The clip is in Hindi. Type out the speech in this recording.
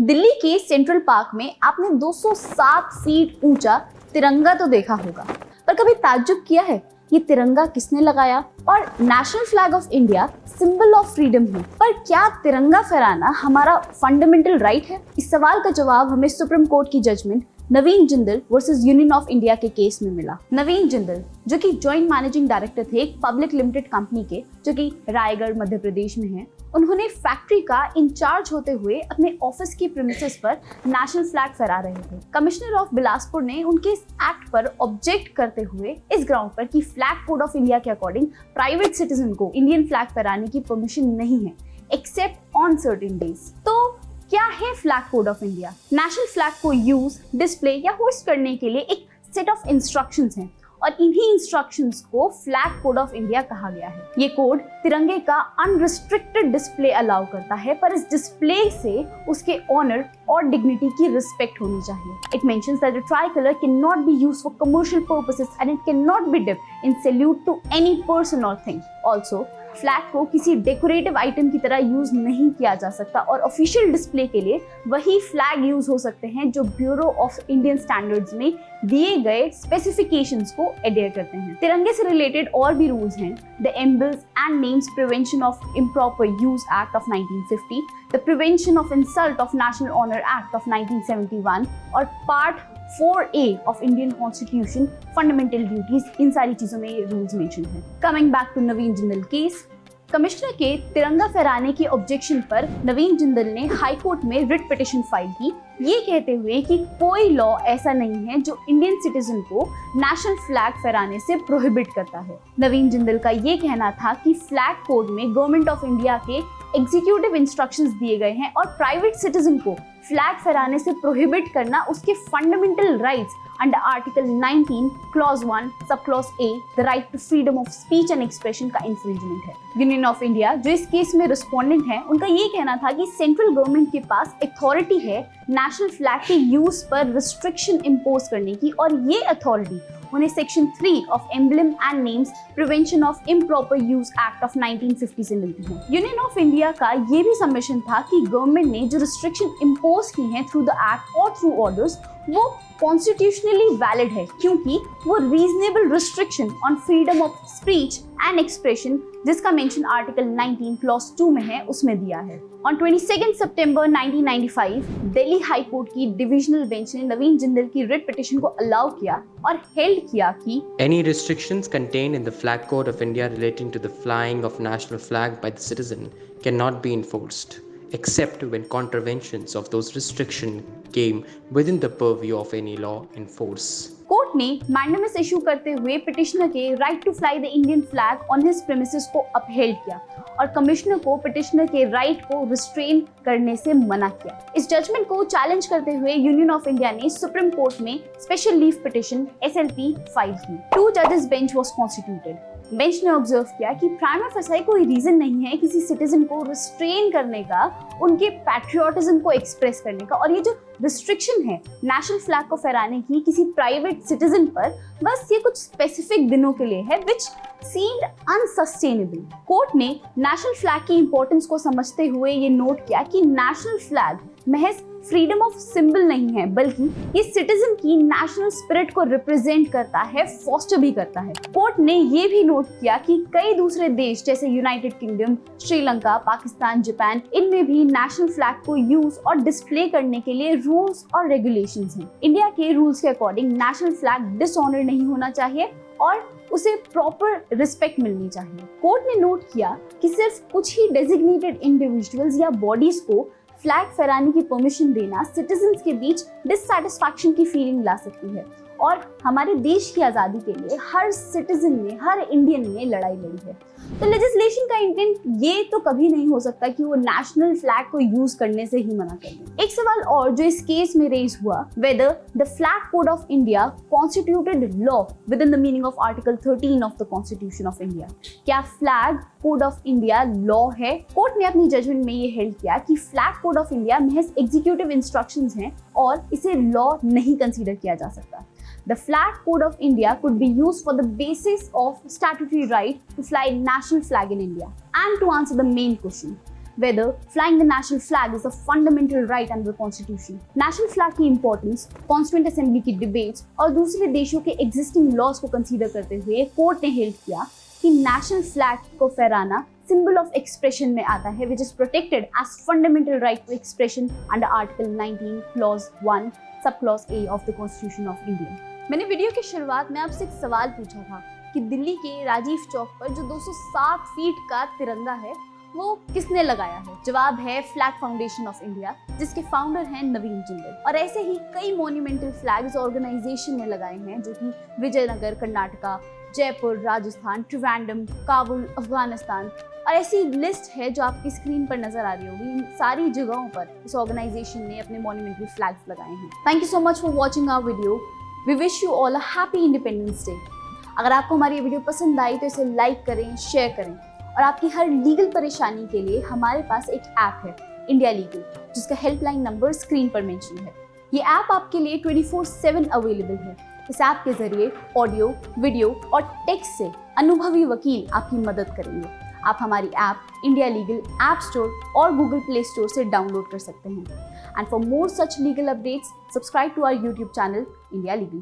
दिल्ली के सेंट्रल पार्क में आपने 207 फीट ऊंचा तिरंगा तो देखा होगा, पर कभी ताज्जुब किया है ये तिरंगा किसने लगाया? और national flag of India symbol of freedom है, पर क्या तिरंगा फहराना हमारा फंडामेंटल राइट है? इस सवाल का जवाब हमें सुप्रीम कोर्ट की judgment Naveen Jindal versus Union of India के केस में मिला। नवीन जिंदल, जो कि जॉइंट मैनेजिंग डायरेक्टर थे एक पब्लिक लिमिटेड कंपनी के, जो कि रायगढ़ मध्य प्रदेश में है, उन्होंने फैक्ट्री का इंचार्ज होते हुए अपने ऑफिस की प्रीमिसेस पर नेशनल फ्लैग फहरा रहे थे। कमिश्नर ऑफ बिलासपुर ने उनके इस एक्ट पर ऑब्जेक्ट करते हुए इस ग्राउंड पर कि फ्लैग कोड ऑफ इंडिया के अकॉर्डिंग प्राइवेट सिटीजन को इंडियन फ्लैग फहराने की परमिशन नहीं है एक्सेप्ट ऑन सर्टेन डेज। तो क्या है flag code of India? National flag को यूज, डिस्प्ले या होस्ट करने के लिए एक सेट ऑफ इंस्ट्रक्शंस हैं और इन्हीं इंस्ट्रक्शंस को फ्लैग कोड ऑफ इंडिया कहा गया है। ये कोड तिरंगे का अनरिस्ट्रिक्टेड डिस्प्ले अलाउ करता है, पर इस डिस्प्ले से उसके ऑनर और डिग्निटी की रिस्पेक्ट होनी चाहिए। It mentions that the tricolour can not be used for commercial purposes and it can not be dipped in salute to any person or thing. Also flag को किसी डेकोरेटिव आइटम की तरह यूज नहीं किया जा सकता और ऑफिशियल डिस्प्ले के लिए वही फ्लैग यूज हो सकते हैं जो ब्यूरो ऑफ इंडियन स्टैंडर्ड्स में दिए गए स्पेसिफिकेशंस को एडेयर करते हैं। तिरंगे से रिलेटेड और भी रूल्स हैं। The emblems and names prevention of improper use act of 1950, the prevention of insult of national honour act of 1971 और part 4A of Indian constitution fundamental duties, इन सारी चीजों में ये रूल्स मेंशन है। Coming back to Naveen Jindal case, commissioner के तिरंगा फहराने के ऑब्जेक्शन पर नवीन जिंदल ने हाई कोर्ट में रिट पिटिशन फाइल की, ये कहते हुए कि कोई लॉ ऐसा नहीं है जो इंडियन सिटीजन को नेशनल फ्लैग फहराने से प्रोहिबिट करता है। नवीन जिंदल का ये कहना था कि फ्लैग कोड में गवर्नमेंट ऑफ इंडिया के एग्जीक्यूटिव इंस्ट्रक्शंस दिए गए हैं और प्राइवेट सिटीजन को फ्लैग फहराने से प्रोहिबिट करना उसके fundamental rights under article 19 clause 1 sub clause A the right to freedom of speech and expression का इंफ्रिंजमेंट है। यूनियन ऑफ इंडिया, जो इस केस में रिस्पोंडेंट है, उनका ये कहना था कि सेंट्रल गवर्नमेंट के पास अथॉरिटी है नेशनल फ्लैग के यूज पर रिस्ट्रिक्शन इम्पोज करने की और ये अथॉरिटी उन्हें section 3 of emblem and names prevention of improper use act of 1950 से मिलती है। यूनियन ऑफ इंडिया का ये भी सबमिशन था कि गवर्नमेंट ने जो रिस्ट्रिक्शन इम्पोज की हैं थ्रू द एक्ट और थ्रू ऑर्डर्स वो कॉन्स्टिट्यूशनली वैलिड है, क्योंकि वो reasonable restriction on freedom of speech and expression जिसका मेंशन आर्टिकल 19 क्लॉज 2 में है उसमें दिया है। On 22 September 1995 Delhi high court की डिविजनल बेंच ने नवीन जिंदल की रिट पिटिशन को अलाउ किया और हेल्ड किया कि any restrictions contained in the flag code of India relating to the flying of national flag by the citizen cannot be enforced except when contraventions of those restrictions came within the purview of any law in force. Court ने मैंडेमस इशू करते हुए पिटिशनर के right to fly the Indian flag on his premises को अपहेल्ड किया और कमिश्नर को पिटिशनर के राइट को रिस्ट्रेन करने से मना किया। इस जजमेंट को चैलेंज करते हुए यूनियन ऑफ इंडिया ने सुप्रीम कोर्ट में special leave petition SLP file की। 2 जजेस बेंच वाज कॉन्स्टिट्यूटेड। बेंच ने ऑब्जर्व किया कि प्राइमा फेसाई कोई रीजन नहीं है किसी सिटीजन को रिस्ट्रेन करने का, उनके पैट्रियोटिज्म को एक्सप्रेस करने का, और ये जो रिस्ट्रिक्शन है नेशनल फ्लैग को फहराने की किसी प्राइवेट सिटीजन पर, बस ये कुछ स्पेसिफिक दिनों के लिए है विच सीम्ड अनसस्टेनेबल। कोर्ट ने नेशनल फ्लैग की इंपॉर्टेंस को समझते हुए ये नोट किया कि नेशनल फ्लैग महज फ्रीडम ऑफ सिंबल नहीं है, बल्कि ये सिटीजन की नेशनल स्पिरिट को रिप्रेजेंट करता है, फॉस्टर भी करता है। कोर्ट ने ये भी नोट किया कि कई दूसरे देश जैसे United kingdom, Sri Lanka, Pakistan, Japan, इनमें भी नेशनल फ्लैग को यूज और डिस्प्ले करने के लिए रूल्स और रेगुलेशंस हैं। इंडिया के रूल्स के अकॉर्डिंग नेशनल फ्लैग डिसऑनर नहीं होना चाहिए और उसे प्रॉपर रिस्पेक्ट मिलनी चाहिए। कोर्ट ने नोट किया कि सिर्फ कुछ ही डेजिग्नेटेड इंडिविजुअल्स या बॉडीज को फ्लैग फहराने की परमिशन देना सिटीजन्स के बीच डिससैटिस्फैक्शन की फीलिंग ला सकती है और हमारे देश की आज़ादी के लिए हर सिटीजन ने, हर इंडियन ने लड़ाई लड़ी है। तो लेजिस्लेशन का इंटेंट ये तो कभी नहीं हो सकता कि वो नेशनल फ्लैग को यूज करने से ही मना कर दे। एक सवाल और जो इस केस में रेज हुआ, whether the flag code of India constituted law within the meaning of article 13 of the constitution of India. क्या flag code of India law है? कोर्ट ने अपनी जजमेंट में ये हेल्ड किया कि फ्लैग कोड ऑफ इंडिया महज एग्जीक्यूटिव इंस्ट्रक्शंस हैं और इसे लॉ नहीं कंसीडर किया जा सकता। The Flag Code of India could be used for the basis of statutory right to fly national flag in India. And to answer the main question, whether flying the national flag is a fundamental right under the Constitution. National flag की importance, Constituent Assembly की debates और दूसरे देशों के existing laws को consider करते हुए कोर्ट ने held किया कि national flag को फहराना symbol of expression में आता है, which is protected as fundamental right to expression under Article 19, Clause 1, Subclause A of the Constitution of India. मैंने वीडियो की शुरुआत में आपसे एक सवाल पूछा था कि दिल्ली के राजीव चौक पर जो 207 फीट का तिरंगा है वो किसने लगाया है। जवाब है फ्लैग फाउंडेशन ऑफ इंडिया, जिसके फाउंडर हैं नवीन जिंदल। और ऐसे ही कई मॉन्यूमेंटल फ्लैग्स ऑर्गेनाइजेशन ने लगाए हैं, जो कि विजयनगर कर्नाटका, जयपुर राजस्थान, त्रिवेंद्रम, काबुल अफगानिस्तान, और ऐसी लिस्ट है जो आपकी स्क्रीन पर नजर आ रही होगी। इन सारी जगहों पर इस ऑर्गेनाइजेशन ने अपने मॉन्यूमेंटल फ्लैग्स लगाए हैं। Thank you so much for watching our video. We wish you all a happy Independence Day. अगर आपको हमारी वीडियो पसंद आई तो इसे लाइक करें, शेयर करें, और आपकी हर लीगल परेशानी के लिए हमारे पास एक ऐप है, इंडिया लीगल, जिसका हेल्पलाइन नंबर स्क्रीन पर मेंशन है। ये ऐप आपके लिए 24/7 अवेलेबल है। इस ऐप के जरिए ऑडियो, वीडियो और टेक्स्ट से अनुभवी वकील आपकी मदद करेंगे। आप हमारी app India Legal app store और गूगल प्ले स्टोर से डाउनलोड कर सकते हैं। And for more such legal updates, subscribe to our YouTube channel India legal.